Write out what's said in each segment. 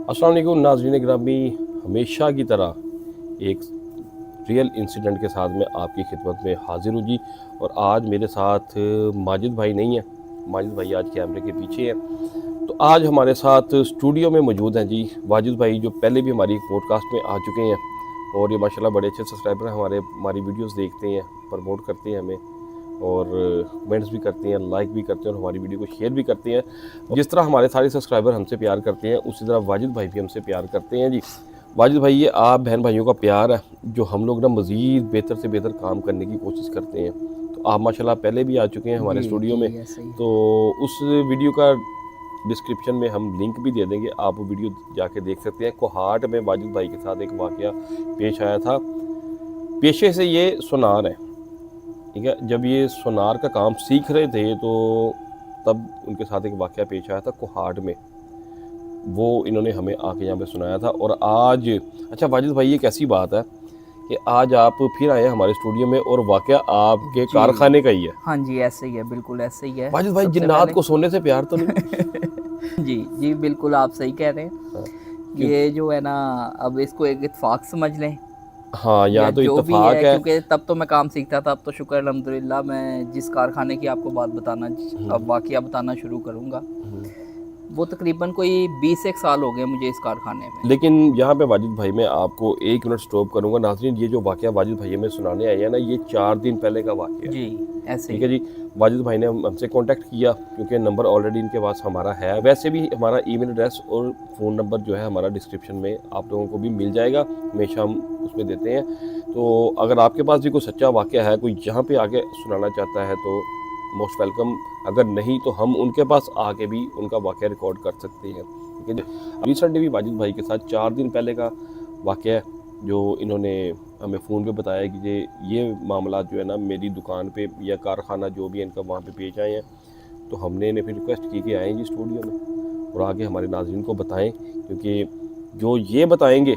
अस्सलाम वालेकुम नाज़रीन गिरामी, हमेशा की तरह एक रियल इंसिडेंट के साथ मैं आपकी खिदमत में हाज़िर हूँ जी। और आज मेरे साथ माजिद भाई नहीं है, माजिद भाई आज कैमरे के पीछे हैं। तो आज हमारे साथ स्टूडियो में मौजूद हैं जी वाजिद भाई, जो पहले भी हमारी पॉडकास्ट में आ चुके हैं और ये माशाल्लाह बड़े अच्छे सब्सक्राइबर हैं, हमारी वीडियोस देखते हैं, प्रमोट करते हैं हमें और कमेंट्स भी करते हैं, लाइक भी करते हैं और हमारी वीडियो को शेयर भी करते हैं। जिस तरह हमारे सारे सब्सक्राइबर हमसे प्यार करते हैं, उसी तरह वाजिद भाई भी हमसे प्यार करते हैं जी। वाजिद भाई, ये आप बहन भाइयों का प्यार है जो हम लोग ना मज़ीद बेहतर से बेहतर काम करने की कोशिश करते हैं। तो आप माशाल्लाह पहले भी आ चुके हैं हमारे जी स्टूडियो जी में, ऐसे ही। तो उस वीडियो का डिस्क्रिप्शन में हम लिंक भी दे देंगे, आप वो वीडियो जाके देख सकते हैं। कोहाट में वाजिद भाई के साथ एक वाक़या पेश आया था। पेशे से ये सुनार है, ठीक है। जब ये सोनार का काम सीख रहे थे तो तब उनके साथ एक वाक़या पेश आया था कोहाट में, वो इन्होंने हमें आके यहाँ पे सुनाया था। और आज अच्छा वाजिद भाई, एक ऐसी बात है कि आज आप फिर आए हैं हमारे स्टूडियो में और वाक़या आपके जी कारखाने का ही है। हाँ जी, ऐसे ही है, बिल्कुल ऐसे ही है। वाजिद भाई, सबसे जिन्नात पहले को सोने से प्यार तो नहीं? जी जी बिल्कुल आप सही कह रहे हाँ, हैं। क्यों? ये जो है ना, अब इसको एक इत्फाक समझ लें हाँ, या यहाँ तो जो भी इत्तेफाक है, है। क्योंकि तब तो मैं काम सीखता था। अब तो शुक्र अल्हम्दुलिल्लाह, मैं जिस कारखाने की आपको बात बताना, अब वाकया बताना शुरू करूँगा, वो तकरीबन कोई 20 एक साल हो गए मुझे इस कारखाने में। लेकिन यहाँ पे वाजिद भाई, मैं आपको 1 मिनट स्टॉप करूँगा। नाज़रीन, ये जो वाक़या वाजिद भाई हमें सुनाने आए हैं ना, ये 4 दिन पहले का वाक़या है। जी ऐसे ठीक ही। है जी। वाजिद भाई ने हमसे कांटेक्ट किया क्योंकि नंबर ऑलरेडी इनके पास हमारा है। वैसे भी हमारा ईमेल एड्रेस और फ़ोन नंबर जो है हमारा डिस्क्रिप्शन में आप लोगों को भी मिल जाएगा, हमेशा हम उसमें देते हैं। तो अगर आपके पास भी कोई सच्चा वाक़या है, कोई यहाँ पे आके सुनाना चाहता है तो मोस्ट वेलकम। अगर नहीं तो हम उनके पास आके भी उनका वाक़या रिकॉर्ड कर सकते हैं। ठीक है जी। रिसेंटली भी वाजिद भाई के साथ 4 दिन पहले का वाक़या है, जो इन्होंने हमें फ़ोन पे बताया कि ये मामला जो है ना मेरी दुकान पे या कारखाना जो भी है इनका, वहाँ पे पेश आए हैं। तो हमने इन्हें फिर रिक्वेस्ट की कि आएँ जी स्टूडियो में और आगे हमारे नाज़रीन को बताएं, क्योंकि जो ये बताएंगे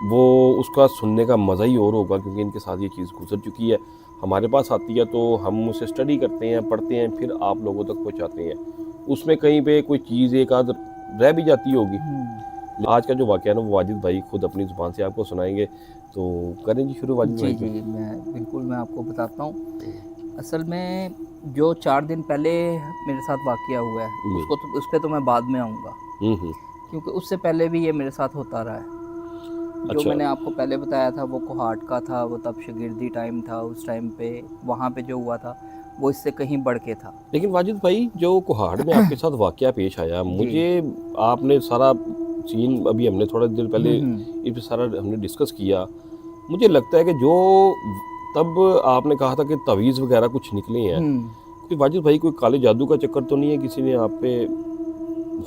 वो उसका सुनने का मज़ा ही और होगा, क्योंकि इनके साथ ये चीज़ गुजर चुकी है। हमारे पास आती है तो हम उसे स्टडी करते हैं, पढ़ते हैं, फिर आप लोगों तक पहुँचाते हैं। उसमें कहीं पे कोई चीज़ एक आध रह भी जाती होगी। आज का जो वाक़या है ना, वो वाजिद भाई खुद अपनी ज़ुबान से आपको सुनाएंगे। तो करें जी शुरू वाजिद जी भाई जी पे। मैं आपको बताता हूँ। असल में जो 4 दिन पहले मेरे साथ वाक़या हुआ है, जी। उस पे तो मैं बाद में आऊँगा, हम्म। क्योंकि उससे पहले भी ये मेरे साथ होता रहा है। जो अच्छा। मैंने आपको पहले बताया था वो कोहाट का था, वो तब शागिर्दी टाइम था। उस टाइम पे वहाँ पे जो हुआ था वो इससे कहीं बढ़ के था। लेकिन वाजिद भाई, जो कोहाड़ में आपके साथ वाक़या पेश आया, जी। मुझे आपने सारा सीन, अभी हमने थोड़ा देर पहले हुँ। इस पे सारा हमने डिस्कस किया। मुझे लगता है कि जो तब आपने कहा था कि तवीज़ वगैरह कुछ निकले हैं, हुँ। कि वाजिद भाई कोई काले जादू का चक्कर तो नहीं है, किसी ने आप पे?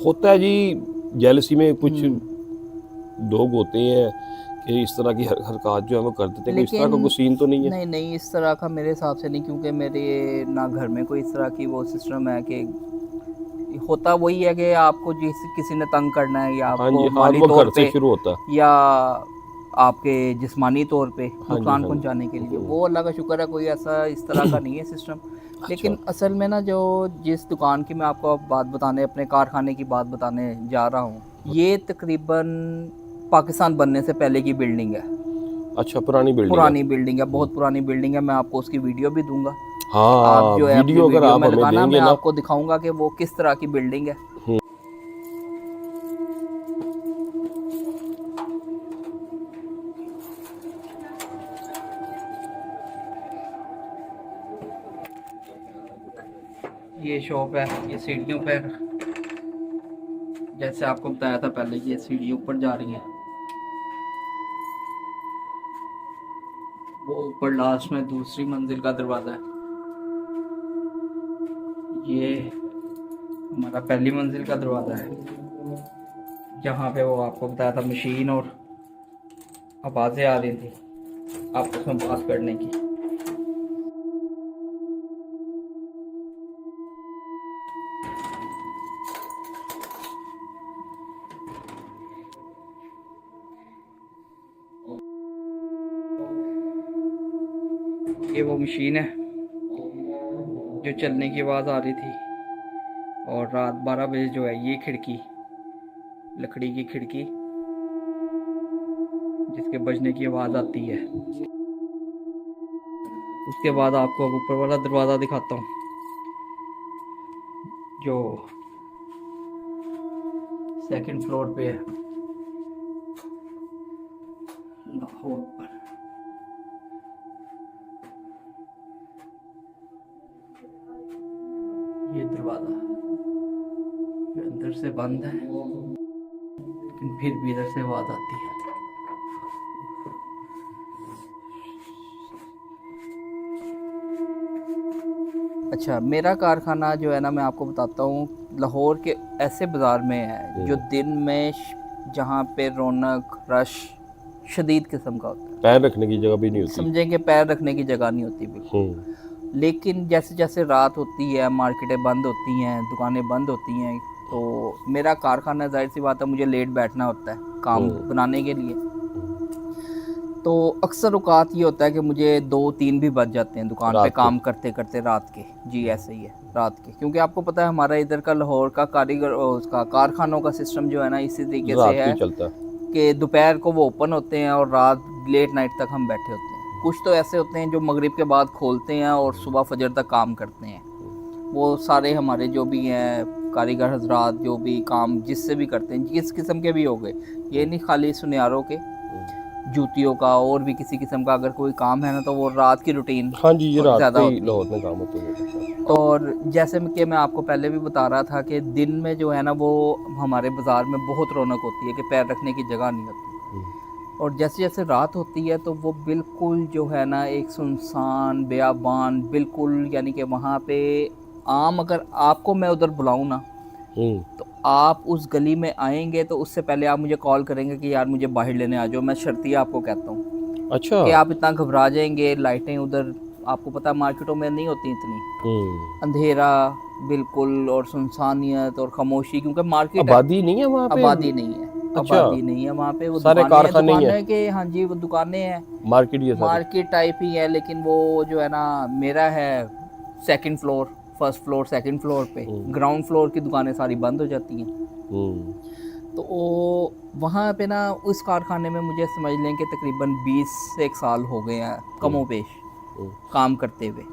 होता है जी, जेलसी में कुछ हुँ। लोग होते हैं कि इस तरह की हरकत जो है वो कर देते हैं। कोई इस तरह लेकिन का कोई सीन तो नहीं है? नहीं, नहीं इस तरह का मेरे हिसाब से नहीं, क्योंकि मेरे ना घर में कोई इस तरह की वो सिस्टम है कि होता वही है कि आपको जिस किसी ने तंग करना है, या हाँ जी, आपको हाँ, माली वो तौर घर से पे शुरू होता है। या आपके जिस्मानी तौर पे हाँ जी, नुकसान हाँ जी। पहुंचाने के लिए, वो अल्लाह का शुक्र है कोई ऐसा इस तरह का नहीं है सिस्टम। अच्छा। लेकिन असल में ना, जो जिस दुकान की मैं आपको अब बात बताने, अपने कारखाने की बात बताने जा रहा हूँ, ये तकरीबन पाकिस्तान बनने से पहले की बिल्डिंग है। अच्छा, पुरानी बिल्डिंग है। पुरानी बिल्डिंग है, बहुत पुरानी बिल्डिंग है। मैं आपको उसकी वीडियो भी दूंगा। आप हाँ, जो है अपनी वीडियो अगर वीडियो आप में हमें लगाना, मैं देंगे ना। आपको दिखाऊंगा कि वो किस तरह की बिल्डिंग है। ये शॉप है, ये सीढ़ियों पर, जैसे आपको बताया था पहले, ये सीढ़ी ऊपर जा रही है। वो ऊपर लास्ट में दूसरी मंजिल का दरवाजा है। ये हमारा पहली मंजिल का दरवाजा है, जहाँ पे वो आपको बताया था मशीन और आवाज़ें आ रही थी आपस में बात करने की। ये वो मशीन है जो चलने की आवाज़ आ रही थी। और रात 12 बजे जो है ये खिड़की लकड़ी की खिड़की जिसके बजने की आवाज़ आती है। उसके बाद आपको अब ऊपर वाला दरवाज़ा दिखाता हूँ जो सेकंड फ्लोर पे है लाहौर पर। ये दरवाज़ा ये अंदर से बंद है लेकिन फिर भी इधर से आवाज़ आती है। अच्छा, मेरा कारखाना जो है ना, मैं आपको बताता हूँ, लाहौर के ऐसे बाज़ार में है जो दिन में जहाँ पे रौनक रश शदीद किस्म का होता है, पैर रखने की जगह भी नहीं होती, समझेंगे पैर रखने की जगह नहीं होती बिल्कुल। लेकिन जैसे जैसे रात होती है, मार्केटें बंद होती हैं, दुकानें बंद होती हैं, तो मेरा कारखाना जाहिर सी बात है मुझे लेट बैठना होता है काम बनाने के लिए। तो अक्सर औकात ये होता है कि मुझे 2-3 भी बज जाते हैं दुकान पे काम करते करते रात के। जी ऐसे ही है रात के, क्योंकि आपको पता है हमारा इधर का लाहौर का कारीगर उसका कारखानों का सिस्टम जो है ना इसी तरीके से है कि दोपहर को वो ओपन होते हैं और रात लेट नाइट तक हम बैठे होते हैं। कुछ तो ऐसे होते हैं जो मगरिब के बाद खोलते हैं और सुबह फजर तक काम करते हैं। वो सारे हमारे जो भी हैं कारीगर हजरात जो भी काम जिससे भी करते हैं, जिस किस्म के भी हो गए, ये नहीं खाली सुनियारों के, जूतियों का और भी किसी किस्म का अगर कोई काम है ना तो वो रात की रूटीन। हाँ जी, ये रात को ही लाहौर में काम होता है। और जैसे कि मैं आपको पहले भी बता रहा था कि दिन में जो है ना वो हमारे बाज़ार में बहुत रौनक होती है कि पैर रखने की जगह नहीं होती। और जैसे जैसे रात होती है तो वो बिल्कुल जो है ना एक सुनसान बेयाबान बिल्कुल, यानी कि वहाँ पे आम अगर आपको मैं उधर बुलाऊँ ना तो आप उस गली में आएंगे तो उससे पहले आप मुझे कॉल करेंगे कि यार मुझे बाहर लेने आ जाओ। मैं शर्ती आपको कहता हूँ। अच्छा, कि आप इतना घबरा जाएंगे। लाइटें उधर आपको पता मार्केटों में नहीं होती इतनी, अंधेरा बिल्कुल और सुनसानियत और खामोशी, क्योंकि मार्केट आबादी नहीं है वहाँ पे। आबादी नहीं है। अच्छा, आबादी नहीं है वहाँ पे। वो सारे कारखाने हैं के, हाँ जी वो दुकानें हैं, मार्केट ये मार्केट टाइप ही है। लेकिन वो जो है ना मेरा है second floor, first floor second floor पे, ग्राउंड फ्लोर की दुकानें सारी बंद हो जाती हैं। तो वहाँ पे ना उस कारखाने में मुझे समझ लें कि तकरीबन 20 से 1 साल हो गए हैं कमो पेश काम करते हुए।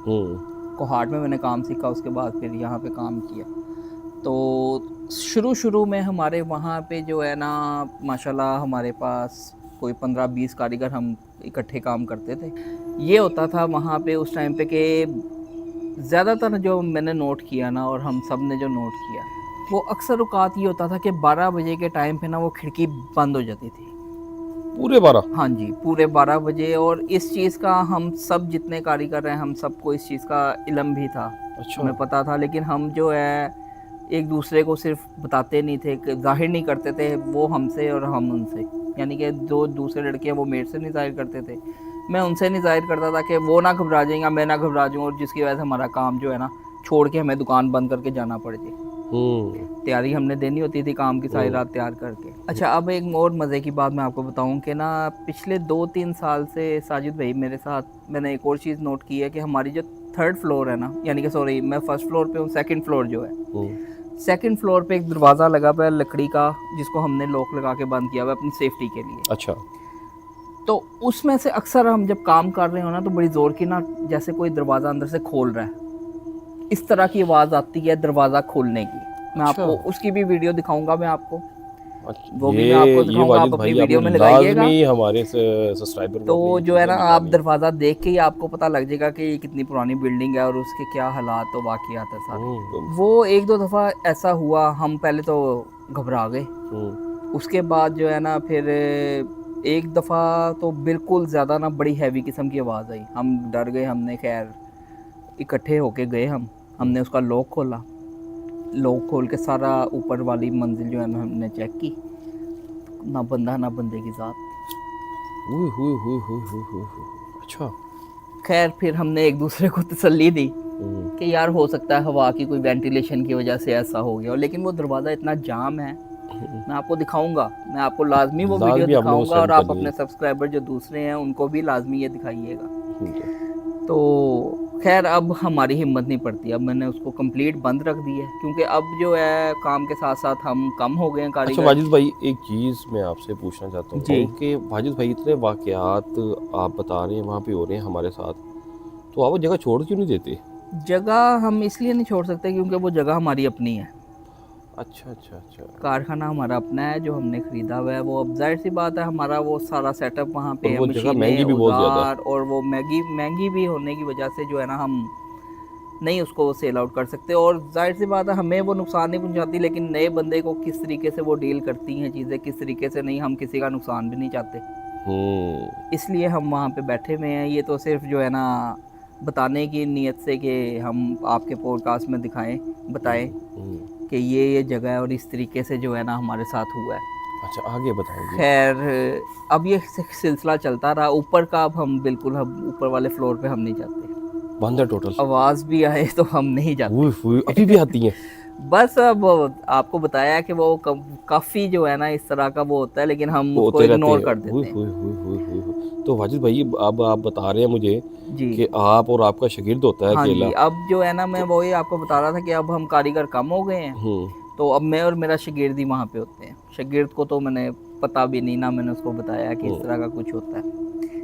कोहाट में मैंने काम सीखा, उसके बाद फिर यहाँ पे काम किया। तो शुरू में हमारे वहाँ पे जो है ना माशाल्लाह हमारे पास कोई 15-20 कारीगर हम इकट्ठे काम करते थे। ये होता था वहाँ पे उस टाइम पे कि ज़्यादातर जो मैंने नोट किया ना और हम सब ने जो नोट किया वो अक्सर औकात ये होता था कि 12 बजे के टाइम पे ना वो खिड़की बंद हो जाती थी। पूरे 12? हाँ जी पूरे 12 बजे। और इस चीज़ का हम सब जितने कारीगर हैं हम सबको इस चीज़ का इल्म भी था। अच्छा। हमें पता था, लेकिन हम जो है एक दूसरे को सिर्फ बताते नहीं थे, जाहिर नहीं करते थे, वो हमसे और हम उनसे। यानी कि जो दूसरे लड़के हैं वो मेरे से नहीं जाहिर करते थे, मैं उनसे नहीं जाहिर करता था कि वो ना घबरा जाएंगे मैं ना घबरा जाऊँ, और जिसकी वजह से हमारा काम जो है ना छोड़ के हमें दुकान बंद करके जाना पड़ जाए। तैयारी हमने देनी होती थी काम की सारी रात तैयार करके। अच्छा, अब एक और मज़े की बात मैं आपको बताऊं कि ना पिछले 2-3 साल से साजिद भाई मेरे साथ मैंने एक और चीज़ नोट की है कि हमारी जो 3rd फ्लोर है ना, यानी कि सॉरी मैं 1st फ्लोर पे हूँ, 2nd फ्लोर जो है, 2nd फ्लोर पे एक दरवाज़ा लगा हुआ है लकड़ी का जिसको हमने लॉक लगा के बंद किया हुआ है अपनी सेफ्टी के लिए। अच्छा। तो उसमें से अक्सर हम जब काम कर रहे हो ना तो बड़ी ज़ोर की ना जैसे कोई दरवाज़ा अंदर से खोल रहा है इस तरह की आवाज़ आती है दरवाज़ा खोलने की। मैं आपको उसकी भी वीडियो दिखाऊंगा, मैं आपको वो भी मैं आपको दिखाऊंगा, आप अपनी वीडियो में लगाइएगा हमारे सब्सक्राइबर तो जो है ना आप दरवाज़ा देख के ही आपको पता लग जाएगा कि ये कितनी पुरानी बिल्डिंग है और उसके क्या हालात और वाक़ियात है सारे। वो 1-2 दफ़ा ऐसा हुआ, हम पहले तो घबरा गए, उसके बाद जो है ना फिर एक दफ़ा तो बिल्कुल ज़्यादा ना बड़ी हैवी किस्म की आवाज़ आई, हम डर गए। हमने खैर इकट्ठे होके गए, हमने उसका लॉक खोला, लॉक खोल के सारा ऊपर वाली मंजिल जो है ना हमने चेक की, ना बंदा ना बंदे की ज़ात। अच्छा। खैर फिर हमने एक दूसरे को तसल्ली दी कि यार हो सकता है हवा की कोई वेंटिलेशन की वजह से ऐसा हो गया, लेकिन वो दरवाज़ा इतना जाम है। मैं आपको दिखाऊंगा, मैं आपको लाजमी वो वीडियो दिखाऊंगा और आप अपने सब्सक्राइबर जो दूसरे हैं उनको भी लाजमी ये दिखाइएगा। तो खैर अब हमारी हिम्मत नहीं पड़ती, अब मैंने उसको कंप्लीट बंद रख दी है, क्योंकि अब जो है काम के साथ साथ हम कम हो गए हैं अच्छा कारीगर। वाजिद भाई, एक चीज़ मैं आपसे पूछना चाहता जी। हूँ कि वाजिद भाई इतने वाक़यात आप बता रहे हैं वहाँ पे हो रहे हैं हमारे साथ, तो आप वो जगह छोड़ क्यों नहीं देते? जगह हम इसलिए नहीं छोड़ सकते क्योंकि वो जगह हमारी अपनी है, अच्छा अच्छा अच्छा। कारखाना हमारा अपना है जो हमने ख़रीदा हुआ है। वो अब जाहिर सी बात है, हमारा वो सारा सेटअप वहाँ पे और है, वो जगह महंगी मशीनें, भी बहुत ज़्यादा है। औजार, और वो महंगी भी होने की वजह से जो है ना हम नहीं उसको सेल आउट कर सकते। और जाहिर सी बात है, हमें वो नुकसान नहीं पहुंचाती, लेकिन नए बंदे को किस तरीके से वो डील करती हैं चीज़ें, किस तरीके से नहीं, हम किसी का नुकसान भी नहीं चाहते, इसलिए हम वहाँ पे बैठे हुए हैं। ये तो सिर्फ जो है ना बताने की नीयत से कि हम आपके पॉडकास्ट में बताएं कि ये जगह है और इस तरीके से जो है ना हमारे साथ हुआ है। अच्छा आगे बताएंगे। खैर अब ये सिलसिला चलता रहा ऊपर का, अब हम बिल्कुल हम ऊपर वाले फ्लोर पे हम नहीं जाते, बंद है टोटल। आवाज़ भी आए तो हम नहीं जाते। अभी भी आती हैं? बस अब आपको बताया कि वो काफ़ी जो है ना इस तरह का वो होता है, लेकिन हम उसको होते रहते इग्नोर हैं। कर देते हैं। तो वाजिद भाई अब आप बता रहे हैं मुझे जी कि आप और आपका शागिर्द होता है हाँ अकेला। जी, अब जो है ना मैं वही आपको बता रहा था कि अब हम कारीगर कम हो गए हैं, तो अब मैं और मेरा शागिर्द ही वहाँ पे होते हैं। शागिर्द को तो मैंने पता भी नहीं ना, मैंने उसको बताया कि इस तरह का कुछ होता है।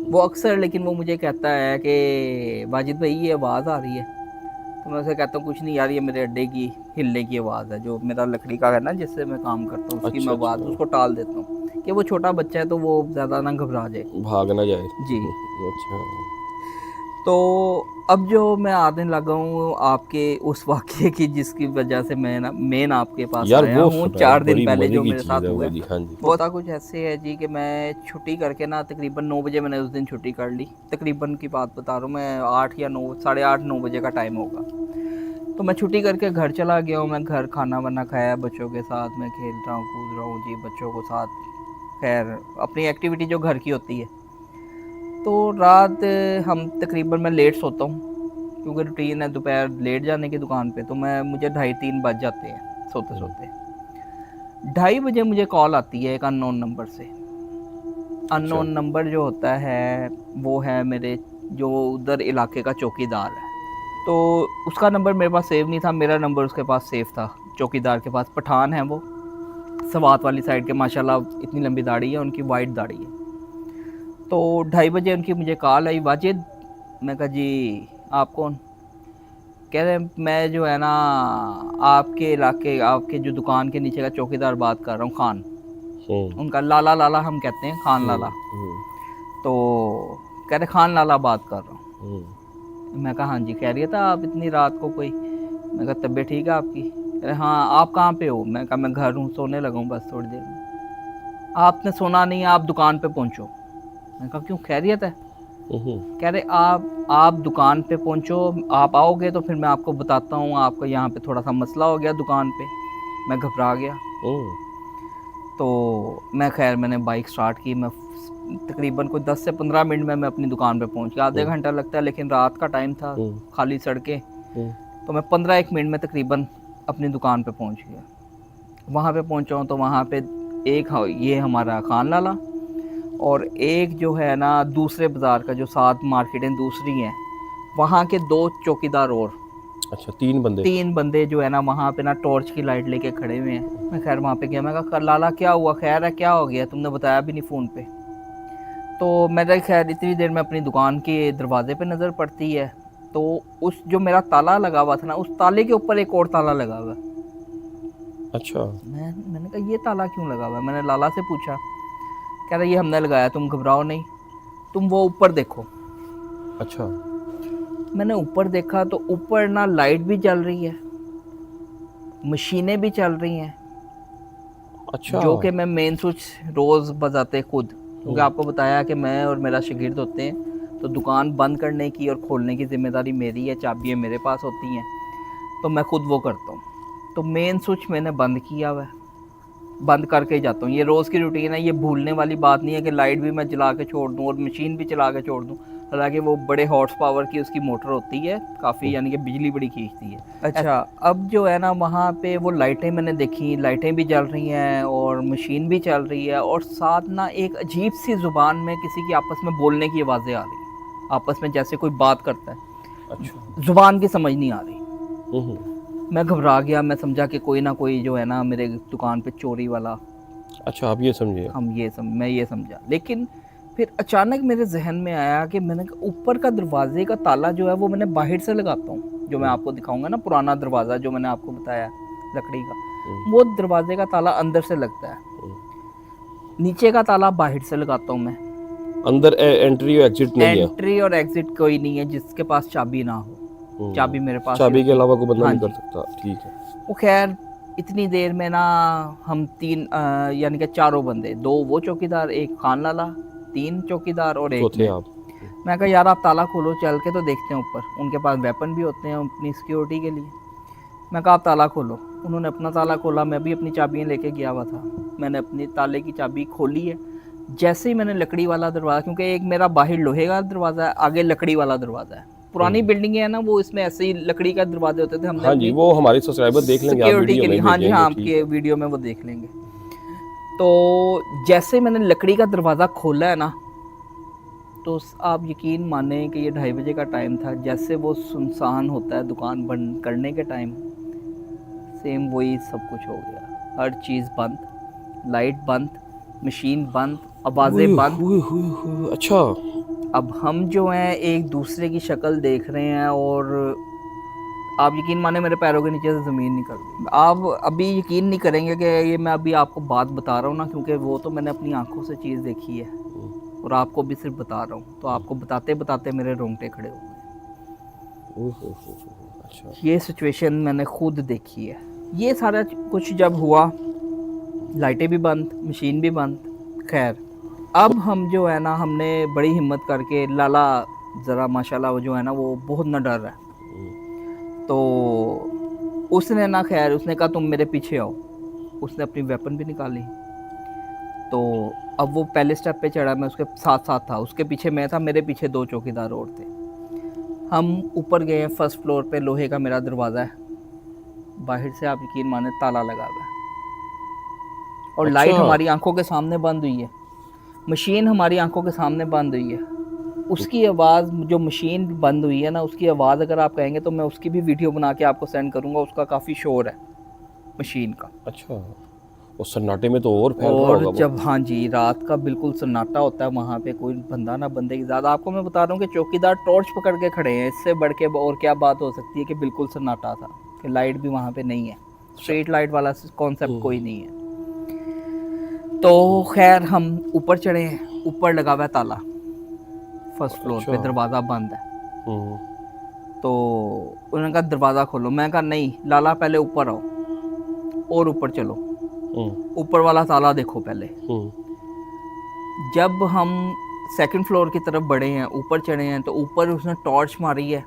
वो अक्सर लेकिन वो मुझे कहता है कि वाजिद भाई ये आवाज़ आ रही है, तो मैं उसे कहता हूँ कुछ नहीं यार, ये मेरे अड्डे की हिलने की आवाज़ है, जो मेरा लकड़ी का है ना जिससे मैं काम करता हूँ उसकी अच्छा मैं आवाज़ अच्छा। उसको टाल देता हूँ कि वो छोटा बच्चा है तो वो ज़्यादा ना घबरा जाए। भाग ना जाए। जी। अच्छा। तो अब जो मैं आने लगा हूँ आपके उस वाक़ये की जिसकी वजह से मैं ना मेन आपके पास यार आया वो हूँ सुनाए, 4 दिन बड़ी पहले मजे जो की मेरे चीज़ साथ है हुआ वो है। जी। हाँ जी। होता कुछ ऐसे है जी कि मैं छुट्टी करके ना तकरीबन 9 बजे मैंने उस दिन छुट्टी कर ली, तकरीबन की बात बता रहा हूँ मैं, 8 या 9, साढ़े 8 9 बजे का टाइम होगा। तो मैं छुट्टी करके घर चला गया हूँ, मैं घर खाना वाना खाया बच्चों के साथ, मैं खेल रहा हूँ कूद रहा हूँ जी बच्चों को साथ, खैर अपनी एक्टिविटी जो घर की होती है। तो रात हम तकरीबन मैं लेट सोता हूँ क्योंकि रूटीन है दोपहर लेट जाने की दुकान पे, तो मुझे 2:30-3 बज जाते हैं सोते सोते। 2:30 बजे मुझे कॉल आती है एक अननोन नंबर से। अननोन नंबर जो होता है वो है मेरे जो उधर इलाके का चौकीदार है, तो उसका नंबर मेरे पास सेव नहीं था, मेरा नंबर उसके पास सेव था चौकीदार के पास। पठान है वो, सवात वाली साइड के, माशाल्लाह इतनी लंबी दाढ़ी है उनकी, वाइट दाढ़ी है। तो 2:30 बजे उनकी मुझे कॉल आई, वाजिद। मैं कहा जी आप कौन? कह रहे मैं जो है ना आपके इलाके, आपके जो दुकान के नीचे का चौकीदार बात कर रहा हूँ, खान। उनका लाला लाला हम कहते हैं, खान लाला। तो कह रहे खान लाला बात कर रहा हूँ। मैं कहा हाँ जी, खैरियत है आप इतनी रात को कोई? मैं कहा तबीयत ठीक है आपकी? कह रहे हाँ आप कहाँ पे हो? मैं कहा मैं घर हूँ, सोने लगा हूँ बस थोड़ी देर में। आपने सोना नहीं है, आप दुकान पे पहुँचो। मैं कहा क्यों, खैरियत है? कह रहे आप दुकान पे पहुँचो, आप आओगे तो फिर मैं आपको बताता हूँ, आपको यहाँ पे थोड़ा सा मसला हो गया दुकान पे। मैं घबरा गया। तो मैं खैर मैंने बाइक स्टार्ट की, मैं तकरीबन कोई 10 से 15 मिनट में मैं अपनी दुकान पे पहुँच गया। आधे घंटा लगता है लेकिन रात का टाइम था, खाली सड़कें, तो मैं 15-1 मिनट में तकरीबन अपनी दुकान पे पहुँच गया। वहाँ पे पहुँचा हूँ तो वहाँ पे एक ये हमारा खान लाला, और एक जो है ना दूसरे बाज़ार का, जो 7 मार्केटें दूसरी हैं, वहाँ के 2 चौकीदार और। अच्छा 3 बंदे जो है ना वहाँ पे ना टॉर्च की लाइट लेके खड़े हुए हैं। मैं खैर वहाँ पे गया, मैं कहा लाला क्या हुआ, खैर है, क्या हो गया, तुमने बताया भी नहीं फ़ोन पे। तो मेरा खैर इतनी देर में अपनी दुकान के दरवाजे पे नज़र पड़ती है, तो उस जो मेरा ताला लगा हुआ था ना, उस ताले के ऊपर एक और ताला लगा हुआ। अच्छा। मैंने कहा ये ताला क्यों लगा हुआ है? मैंने लाला से पूछा, कह रहा ये हमने लगाया, तुम घबराओ नहीं, तुम वो ऊपर देखो। अच्छा। मैंने ऊपर देखा तो ऊपर ना लाइट भी जल रही है, मशीनें भी चल रही हैं। अच्छा। जो कि मैं मेन स्विच रोज़ बजाते खुद, क्योंकि आपको बताया कि मैं और मेरा शागिर्द होते हैं, तो दुकान बंद करने की और खोलने की ज़िम्मेदारी मेरी है, चाबियाँ मेरे पास होती हैं, तो मैं खुद वो करता हूँ। तो मेन स्विच मैंने बंद किया हुआ है, बंद करके ही जाता हूँ। ये रोज़ की रूटीन है, ये भूलने वाली बात नहीं है कि लाइट भी मैं जला के छोड़ दूँ और मशीन भी चला के छोड़ दूँ। हालांकि वो बड़े हॉर्स पावर की उसकी मोटर होती है काफ़ी, यानी कि बिजली बड़ी खींचती है। अच्छा, अब जो है ना वहाँ पे वो लाइटें मैंने देखी, लाइटें भी जल रही हैं और मशीन भी चल रही है, और साथ ना एक अजीब सी ज़ुबान में किसी की आपस में बोलने की आवाज़ें आ रही हैं, आपस में जैसे कोई बात करता है। अच्छा। जुबान की समझ नहीं आ रही। हम्म। मैं घबरा गया, मैं समझा कि कोई ना कोई जो है ना मेरे दुकान पे चोरी वाला, अच्छा, आप ये समझिए। मैं ये समझा। लेकिन फिर अचानक मेरे जहन में आया कि मैंने ऊपर का दरवाजे का ताला जो है वो मैंने बाहर से लगाता हूँ, जो मैं आपको दिखाऊंगा ना, पुराना दरवाज़ा जो मैंने आपको बताया लकड़ी का, वो दरवाजे का ताला अंदर से लगता है, नीचे का ताला बाहर से लगाता हूँ मैं। अंदर एंट्री और एग्जिट नहीं है। एंट्री और एग्जिट कोई नहीं है जिसके पास चाबी ना हो, चाबी मेरे पास ही चाबी के होती है। अलावा कोई बंदा हाँ नहीं कर जी। सकता, ठीक है। वो खैर इतनी देर में ना हम तीन यानी कि चारों बंदे, दो वो चौकीदार, एक खान लाला, तीन चौकीदार और एक चौथे मैं। आप। मैं कहा यार आप ताला खोलो, चल के तो देखते हैं ऊपर, उनके पास वेपन भी होते हैं अपनी सिक्योरिटी के लिए। मैं कहा आप ताला खोलो। उन्होंने अपना ताला खोला, मैं भी अपनी चाबियाँ लेके गया हुआ था। मैंने अपनी ताले की चाबी खोली है। जैसे ही मैंने लकड़ी वाला दरवाज़ा, क्योंकि एक मेरा बाहर लोहे का दरवाज़ा है, आगे लकड़ी वाला दरवाज़ा है, पुरानी बिल्डिंग है ना, वो इसमें ऐसे ही लकड़ी का दरवाजे होते थे। हमने हाँ जी, अपनी वो हमारे सब्सक्राइबर देख लेंगे, आप सिक्योरिटी वीडियो के लिए, में हाँ जी भेजेंगे, हाँ, ठीक आपके है। वीडियो में वो देख लेंगे। तो जैसे मैंने लकड़ी का दरवाज़ा खोला है ना, तो आप यकीन माने कि ये 2:30 बजे का टाइम था। जैसे वो सुनसान होता है दुकान बंद करने के टाइम, सेम वही सब कुछ हो गया। हर चीज़ बंद, लाइट बंद, मशीन बंद, आवाज़ें बंद। अच्छा। अब हम जो हैं एक दूसरे की शक्ल देख रहे हैं, और आप यकीन माने मेरे पैरों के नीचे से ज़मीन निकल गई। आप अभी यकीन नहीं करेंगे कि ये मैं अभी आपको बात बता रहा हूँ ना, क्योंकि वो तो मैंने अपनी आंखों से चीज़ देखी है और आपको भी सिर्फ बता रहा हूँ। तो आपको बताते बताते मेरे रोंगटे खड़े हो गए। अच्छा। ये सिचुएशन मैंने खुद देखी है। ये सारा कुछ जब हुआ, लाइटें भी बंद, मशीन भी बंद। खैर अब हम जो है ना, हमने बड़ी हिम्मत करके, लाला ज़रा माशाल्लाह वो जो है ना वो बहुत न डर है, तो उसने ना, खैर उसने कहा तुम मेरे पीछे आओ। उसने अपनी वेपन भी निकाली। तो अब वो पहले स्टेप पे चढ़ा, मैं उसके साथ साथ था, उसके पीछे मैं था, मेरे पीछे दो चौकीदार और थे। हम ऊपर गए, फर्स्ट फ्लोर पे लोहे का मेरा दरवाज़ा है, बाहर से आप यकीन माने ताला लगा हुआ है, और अच्छा। लाइट हमारी आंखों के सामने बंद हुई है, मशीन हमारी आंखों के सामने बंद हुई है। उसकी आवाज़, जो मशीन बंद हुई है ना, उसकी आवाज़ अगर आप कहेंगे तो मैं उसकी भी वीडियो बना के आपको सेंड करूँगा। उसका काफ़ी शोर है मशीन का। अच्छा, और सन्नाटे में तो और फैल रहा और होगा वो। जब, हाँ जी, रात का बिल्कुल सन्नाटा होता है वहाँ पे, कोई बंदा ना बंदे की ज़्यादा। आपको मैं बता रहा हूँ कि चौकीदार टॉर्च पकड़ के खड़े हैं, इससे बढ़ के और क्या बात हो सकती है कि बिल्कुल सन्नाटा था, कि लाइट भी वहाँ पे नहीं है, स्ट्रीट लाइट वाला कॉन्सेप्ट कोई नहीं है। तो खैर हम ऊपर चढ़े हैं, ऊपर लगा हुआ है ताला, फर्स्ट फ्लोर पे दरवाज़ा बंद है। तो उन्होंने कहा दरवाज़ा खोलो। मैं कहा नहीं लाला, पहले ऊपर आओ और ऊपर चलो, ऊपर वाला ताला देखो पहले। जब हम सेकंड फ्लोर की तरफ बढ़े हैं, ऊपर चढ़े हैं, तो ऊपर उसने टॉर्च मारी है,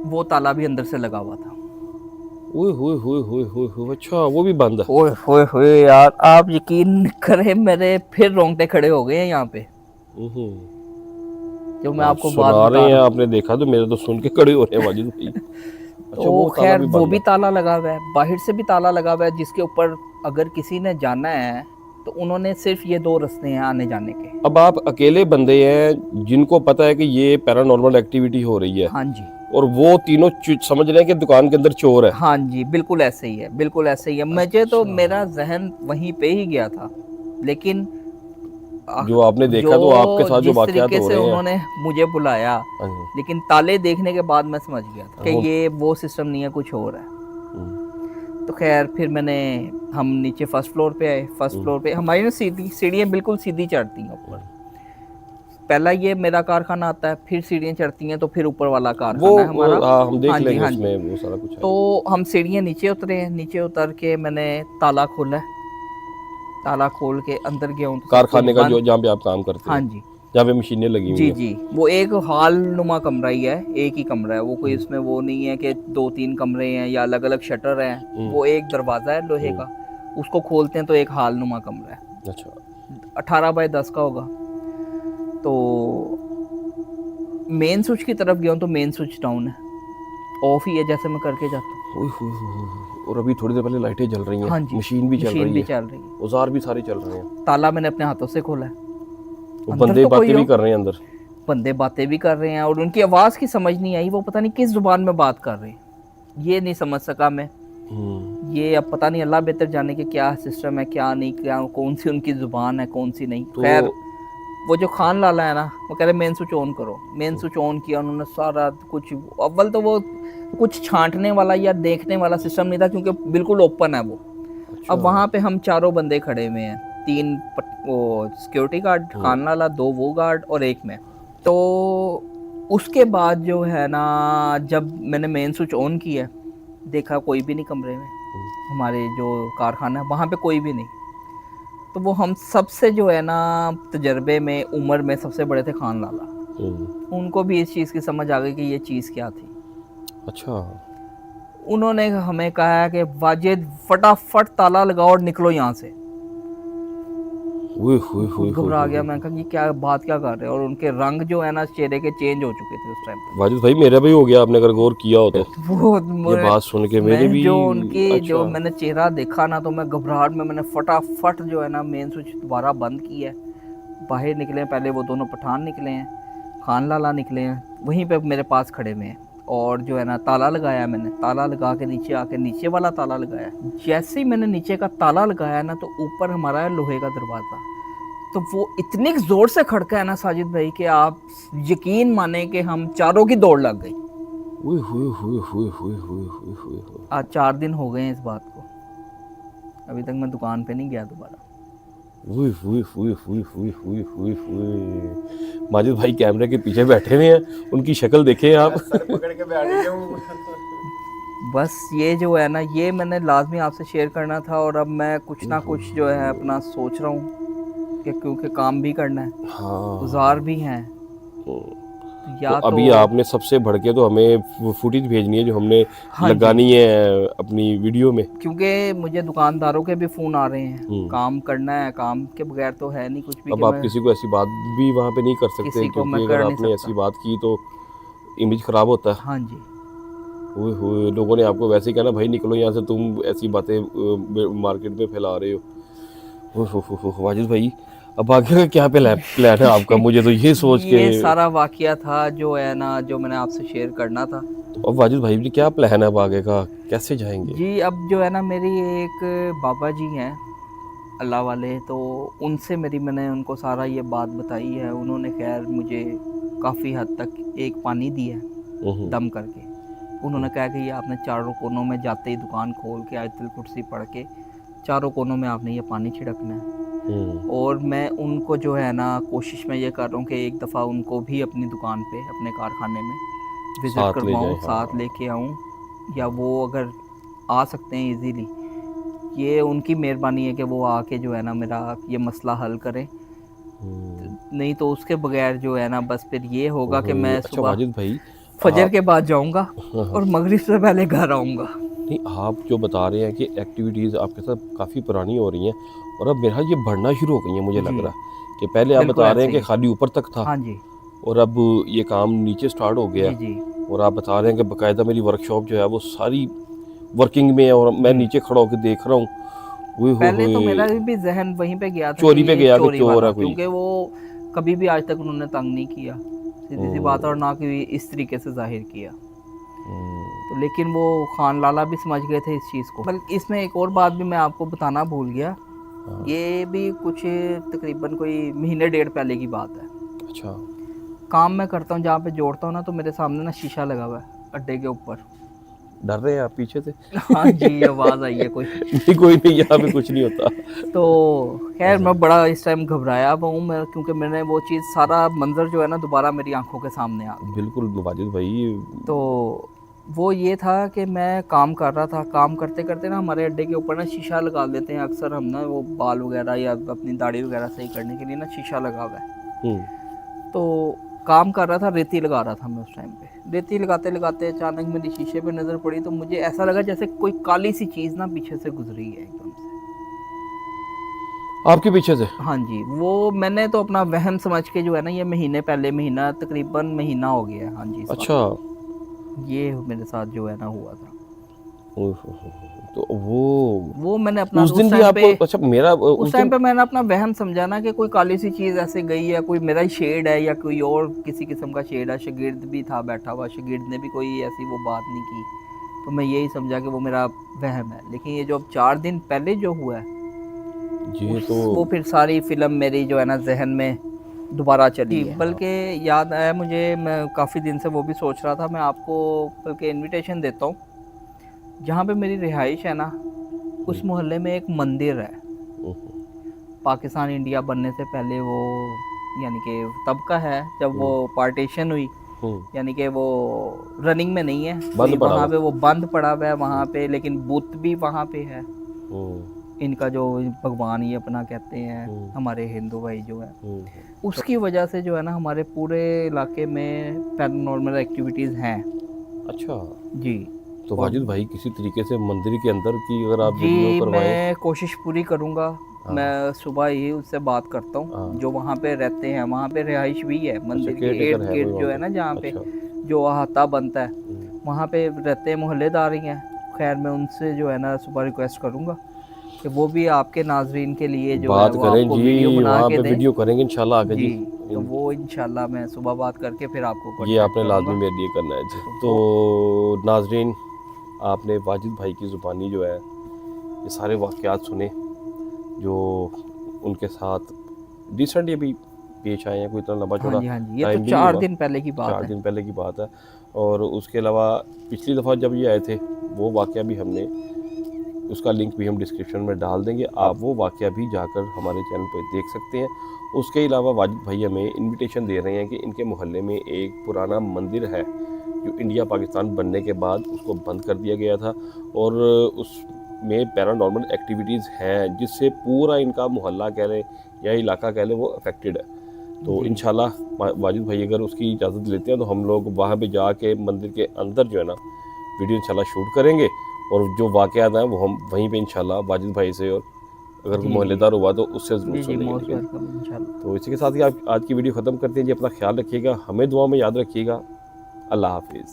वो ताला भी अंदर से लगा हुआ था। ओए होए होए होए होए होए, अच्छा वो भी बंद है। ओए होए होए यार, आप यकीन करें मेरे फिर रोंगटे खड़े हो गए हैं यहाँ पे, जो मैं आपको बात सुना बता रहे हैं, रहा हूँ। आपने देखा तो मेरे तो सुन के खड़े हो रहे हैं वाजिद भाई। अच्छा, तो वो ताला खैर भी वो बंद भी है। ताला लगा हुआ है, बाहर से भी ताला लगा हुआ है, जिसके ऊपर अगर किसी ने जाना है तो उन्होंने सिर्फ ये दो रास्ते हैं आने जाने के। अब आप अकेले बंदे हैं जिनको पता है कि ये पैरानॉर्मल एक्टिविटी हो रही है, हाँ जी, और वो तीनों समझ रहे हैं कि दुकान के अंदर चोर है। हाँ जी, बिल्कुल ऐसे ही है, बिल्कुल ऐसे ही है। मुझे तो मेरा जहन वहीं पे ही गया था, लेकिन जो आपने देखा जो तो आपके साथ जो जिस वाकयात तरीके हो से रहे हैं। उन्होंने मुझे बुलाया, हाँ जी। लेकिन ताले देखने के बाद मैं समझ गया था कि हाँ। ये वो सिस्टम नहीं है, कुछ और है। तो खैर फिर हम नीचे फर्स्ट फ्लोर पे आए। फर्स्ट फ्लोर पे हमारी ना सीढ़ियाँ बिल्कुल सीधी चढ़ती हैं ऊपर। पहला ये मेरा कारखाना आता है, फिर सीढ़ियाँ चढ़ती हैं, तो फिर ऊपर वाला कारखाना है हमारा। हम देख हाँ जी, लेंगे हाँ जी। उसमें वो सारा कुछ है। तो हम सीढ़ियाँ नीचे उतरे हैं, नीचे उतर के मैंने ताला खोला है, ताला खोल के अंदर गया हूँ तो सब कारखाने कुछ का बंद। जो जहाँ पे आप काम करते हाँ हैं, जी, जहाँ पे मशीनें लगी हुई जी हैं। जी, वो एक हॉल नुमा कमरा ही है, एक ही कमरा है वो, कोई इसमें वो नहीं है कि 2-3 कमरे हैं या अलग अलग शटर हैं। वो एक दरवाज़ा है लोहे का, उसको खोलते हैं तो एक हॉल नुमा कमरा है। अच्छा। 18 बाय 10 का होगा। तो मेन स्विच की तरफ गया हूँ तो मेन स्विच डाउन है, ऑफ ही है, जैसे मैं करके जाता हूँ। और अभी थोड़ी देर पहले लाइटें जल रही हैं। हाँ जी, मशीन भी चल रही है, है। औजार भी सारे चल रहे हैं। ताला मैंने अपने हाथों से खोला है। वो अंदर बंदे तो कोई बातें भी हो। कर रहे हैं अंदर। बंदे बातें भी कर रहे हैं और उनकी आवाज़ की समझ नहीं आई, वो पता नहीं किस ज़ुबान में बात कर रहे हैं, ये नहीं समझ सका मैं। ये अब पता नहीं, अल्लाह बेहतर जाने के क्या सिस्टम है, क्या नहीं, क्या कौन सी उनकी ज़ुबान है, कौन सी नहीं। तो खैर वो जो खान लाला है ना, वो कह रहे मेन स्विच ऑन करो। मेन स्विच ऑन किया उन्होंने, सारा कुछ, अव्वल तो वो कुछ छांटने वाला या देखने वाला सिस्टम नहीं था क्योंकि बिल्कुल ओपन है वो। अच्छा। अब वहाँ पे हम चारों बंदे खड़े हुए हैं, वो सिक्योरिटी गार्ड खान लाला, 2 वो गार्ड और 1 मैं। तो उसके बाद जो है ना, जब मैंने मेन स्विच ऑन किया, देखा कोई भी नहीं कमरे में, हमारे जो कारखाना है वहाँ पे कोई भी नहीं। तो वो हम सबसे जो है ना तजर्बे में, उम्र में सबसे बड़े थे खान लाला। उनको भी इस चीज़ की समझ आ गई कि ये चीज़ क्या थी। अच्छा। उन्होंने हमें कहा कि वाजिद फटाफट ताला लगाओ और निकलो यहाँ से। खुद घबरा गया, मैं कहा ये क्या बात क्या कर रहे हैं, और उनके रंग जो है ना चेहरे के चेंज हो चुके थे उस टाइम पे। वाजिद भाई मेरा भी हो गया, आपने अगर गौर किया हो तो। वो ये बात सुन के मेरे भी जो उनकी अच्छा। जो मैंने चेहरा देखा ना, तो मैं घबराहट में मैंने फटाफट जो है ना मेन स्विच दोबारा बंद किया है। बाहर निकले, पहले वो दोनों पठान निकले हैं, खान लाला निकले हैं, वहीं पे मेरे पास खड़े हुए हैं। और जो है ना ताला लगाया, मैंने ताला लगा के नीचे आके नीचे वाला ताला लगाया। जैसे ही मैंने नीचे का ताला लगाया ना, तो ऊपर हमारा है लोहे का दरवाज़ा। तो वो इतने ज़ोर से खड़का है ना साजिद भाई कि आप यकीन माने कि हम चारों की दौड़ लग गई। आज 4 दिन हो गए हैं इस बात को, अभी तक मैं दुकान पे नहीं गया दोबारा। माजिद भाई कैमरे के पीछे बैठे हुए हैं, उनकी शक्ल देखें आप। सर पकड़ के बैठ गया हूँ। बस ये जो है ना, ये मैंने लाजमी आपसे शेयर करना था। और अब मैं कुछ ना कुछ जो है अपना सोच रहा हूँ कि क्योंकि काम भी करना है, हाँ। गुजार भी हैं, या तो अभी आपने सबसे बढ़ के तो हमें फुटेज भेजनी है जो हमने लगानी है अपनी वीडियो में, क्योंकि मुझे दुकानदारों के भी फ़ोन आ रहे हैं, काम करना है, काम के बगैर तो है नहीं कुछ भी। अब आप किसी को ऐसी बात भी वहाँ पे नहीं कर सकते क्योंकि अगर आपने ऐसी बात की तो इमेज खराब होता है। हाँ जी। लोगों ने आपको वैसे ही कहना भाई निकलो यहाँ से, तुम ऐसी बातें मार्केट में फैला रहे हो। वाजिद भाई अब आगे का क्या प्लान है आपका? मुझे तो ये सोच के ये सारा वाकया था जो है ना, जो मैंने आपसे शेयर करना था। तो अब वाजिद भाई जी क्या प्लान है अब आगे का, कैसे जाएंगे? जी अब जो है ना, मेरी एक बाबा जी हैं अल्लाह वाले, तो उनसे मैंने उनको सारा ये बात बताई है। उन्होंने खैर मुझे काफ़ी हद तक एक पानी दी है दम करके। उन्होंने कहा कि ये आपने चारों कोनों में जाते ही दुकान खोल के आयतुल कुर्सी पढ़ के चारों कोनों में आपने ये पानी छिड़कना है। और मैं उनको जो है ना कोशिश में ये कर रहा हूँ कि एक दफ़ा उनको भी अपनी दुकान पे, अपने कारखाने में विज़िट करवाऊँ, साथ लेके आऊँ, या वो अगर आ सकते हैं इजीली, ये उनकी मेहरबानी है कि वो आके जो है ना मेरा ये मसला हल करें। नहीं तो उसके बगैर जो है ना बस फिर ये होगा कि मैं सुबह वाजिद भाई फजर के बाद जाऊँगा और मगरिब से पहले घर आऊँगा। नहीं, आप जो बता रहे हैं कि एक्टिविटीज़ आपके साथ काफ़ी पुरानी हो रही हैं और अब मेरा ये बढ़ना शुरू हो गई है, मुझे लग रहा है कि पहले आप बता रहे हैं कि खाली ऊपर तक था। हाँ जी। और अब ये काम नीचे स्टार्ट हो गया। जी। और आप बता रहे हैं कि बाकायदा मेरी वर्कशॉप जो है वो सारी वर्किंग में है और मैं नीचे खड़ा होकर देख रहा हूँ। पहले तो मेरा भी जहन वहीं पे गया था, चोरी पे गया कि चोर है कोई, क्योंकि वो कभी भी आज तक उन्होंने तंग नहीं किया, सीधी सी बात, और ना कि इस तरीके से जाहिर किया। तो लेकिन वो खान लाला भी समझ गए थे इस चीज़ को। बल्कि इसमें एक और बात भी मैं आपको बताना भूल गया, ये भी कुछ तकरीबन कोई महीने 1.5 पहले की बात है। अच्छा। काम मैं करता हूँ जहाँ पे जोड़ता हूँ ना, तो मेरे सामने ना शीशा लगा हुआ है अड्डे के ऊपर। डर रहे हैं आप पीछे से? हाँ जी, आवाज़ आई है कोई? नहीं कोई नहीं, यहाँ पे कुछ नहीं होता। तो खैर मैं बड़ा इस टाइम घबराया हूँ मैं, क्योंकि मैंने वो चीज़, सारा मंजर जो है ना दोबारा मेरी आंखों के सामने आ गया। बिल्कुल वाजिद भाई। तो वो ये था कि मैं काम कर रहा था, काम करते करते ना हमारे अड्डे के ऊपर ना शीशा लगा देते हैं अक्सर हम ना, वो बाल वगैरह या अपनी दाढ़ी वगैरह सही करने के लिए ना शीशा लगा हुआ है। तो काम कर रहा था, रेती लगा रहा था मैं उस टाइम पे। रेती लगाते लगाते अचानक मेरी शीशे पे नज़र पड़ी, तो मुझे ऐसा लगा जैसे कोई काली सी चीज़ ना पीछे से गुजरी है एकदम से। आपके पीछे से? हाँ जी। वो मैंने तो अपना वहम समझ के जो है ना, ये महीने पहले, महीना तकरीबन महीना हो गया। हाँ जी। अच्छा। ये मेरे साथ जो है ना हुआ था। तो वो मैंने अपना उस दिन भी टाइम आपको पे अच्छा मेरा उस टाइम पे मैंने अपना वहम समझा ना कि कोई काली सी चीज़ ऐसे गई है, कोई मेरा ही शेड है या कोई और किसी किस्म का शेड है। शागिर्द भी था बैठा हुआ, शागिर्द ने भी कोई ऐसी वो बात नहीं की, तो मैं यही समझा कि वो मेरा वहम है। लेकिन ये जो अब 4 दिन पहले जो हुआ है, ये तो वो फिर सारी फिल्म मेरी जो है ना जहन में दोबारा चली है। बल्कि याद आया मुझे, मैं काफ़ी दिन से वो भी सोच रहा था, मैं आपको बल्कि इनविटेशन देता हूँ। जहाँ पे मेरी रिहाइश है ना, उस मोहल्ले में एक मंदिर है। पाकिस्तान इंडिया बनने से पहले वो, यानी कि तब का है जब वो पार्टीशन हुई, यानी कि वो रनिंग में नहीं है, बंद पड़ा वहाँ हुआ। पे वो बंद पड़ा हुआ है वहाँ पे, लेकिन बुत भी वहाँ पे है। इनका जो भगवान ये अपना कहते हैं हमारे हिंदू भाई जो है, उसकी वजह से जो है ना हमारे पूरे इलाके में पैरानॉर्मल एक्टिविटीज़ हैं। अच्छा जी। तो वाजिद भाई किसी तरीके से मंदिर के अंदर की अगर आप वीडियो जी करवाएं। मैं कोशिश पूरी करूँगा। मैं सुबह ही उससे बात करता हूँ, जो वहाँ पे रहते हैं, वहाँ पे रिहाइश भी है मंदिर के इर्द गिर्द जो है ना, जहाँ पे जो अहाता बनता है वहाँ पे रहते हैं मोहल्लेदार ही हैं। खैर मैं उनसे जो है ना सुबह रिक्वेस्ट करूँगा कि वो भी आपके नाजरीन के लिए जो है बात वो करें आपको जी, वीडियो बना वहाँ के पे दें। वीडियो करेंगे इंशाल्लाह आगे जी। तो वो इंशाल्लाह मैं सुबह बात करके फिर आपको ये कांटेक्ट आपने करूँगा। लाजमी मेरे लिए करना है जी। तो नाजरीन, आपने वाजिद भाई की ज़ुबानी जो है ये सारे वाक़यात सुने जो उनके साथ रिसेंटली अभी पेश आए हैं। कोई इतना लंबा चौड़ा हाँ जी, ये टाइम तो भी नहीं 4 हुआ, दिन पहले की बात 4 है। दिन पहले की बात है। और उसके अलावा पिछली दफ़ा जब ये आए थे वो वाक़या भी हमने, उसका लिंक भी हम डिस्क्रिप्शन में डाल देंगे, आप वो वाक़या भी जाकर हमारे चैनल पर देख सकते हैं। उसके अलावा वाजिद भाई हमें इनविटेशन दे रहे हैं कि इनके मोहल्ले में एक पुराना मंदिर है जो इंडिया पाकिस्तान बनने के बाद उसको बंद कर दिया गया था, और उसमें पैरानॉर्मल एक्टिविटीज़ हैं जिससे पूरा इनका मोहल्ला कह लें या इलाका कह लें वो अफेक्टेड है। तो इंशाल्लाह वाजिद भाई अगर उसकी इजाज़त लेते हैं तो हम लोग वहाँ पे जाके मंदिर के अंदर जो है ना वीडियो इंशाल्लाह शूट करेंगे, और जो वाक़यात हैं वो हम वहीं पे इंशाल्लाह वाजिद भाई से, और अगर कोई मोहल्लेदार हुआ तो उससे ज़रूर सुनेंगे। तो इसी के साथ ही आप आज की वीडियो ख़त्म करते हैं जी। अपना ख्याल रखिएगा, हमें दुआ में याद रखिएगा। अल्लाह हाफिज़।